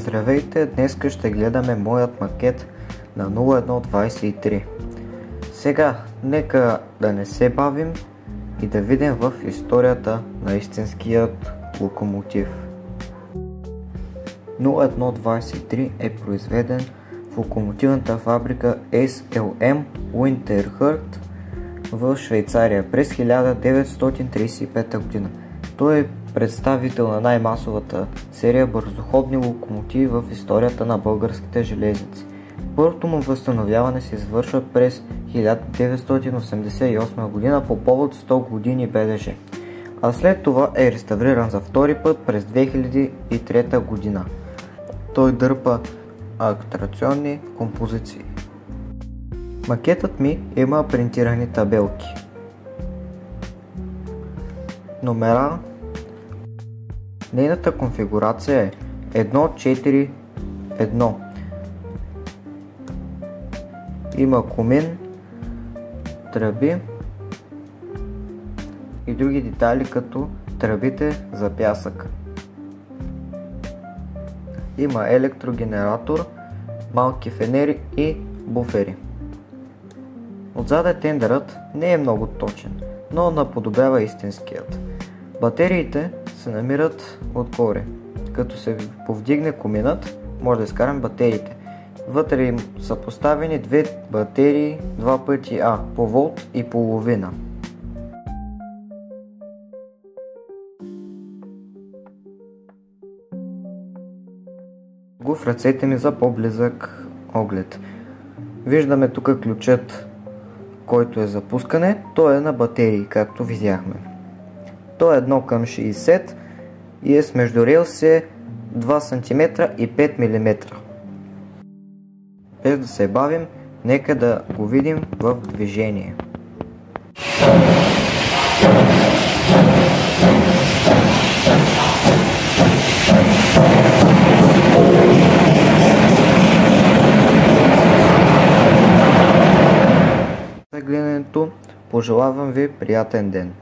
Здравейте, днес ще гледаме моят макет на 0123. Сега, нека да не се бавим и да видим в историята на истинският локомотив. 0123 е произведен в локомотивната фабрика SLM Winterthur в Швейцария през 1935 г. Той е представител на най-масовата серия бързоходни локомотиви в историята на българските железници. Първото му възстановяване се извършва през 1988 г. по повод 100 години БДЖ, а след това е реставриран за втори път през 2003 г. Той дърпа атракционни композиции. Макетът ми има принтирани табелки, номера. Нейната конфигурация е 1.4.1. Има комин, тръби и други детайли като тръбите за пясък. Има електрогенератор, малки фенери и буфери. Отзад тендерът не е много точен, но наподобява истинският. Батериите се намират отгоре. Като се повдигне коминът, може да изкарам батериите. Вътре им са поставени две батерии 2 пъти А по волт и половина. Го в ръцете ми за по-близък оглед. Виждаме тук ключът, който е за пускане. Той е на батерии, както видяхме. Той е 1:60 и е с междурелсие 2 см и 5 мм. Без да се бавим, нека да го видим в движение. За гледането, пожелавам ви приятен ден!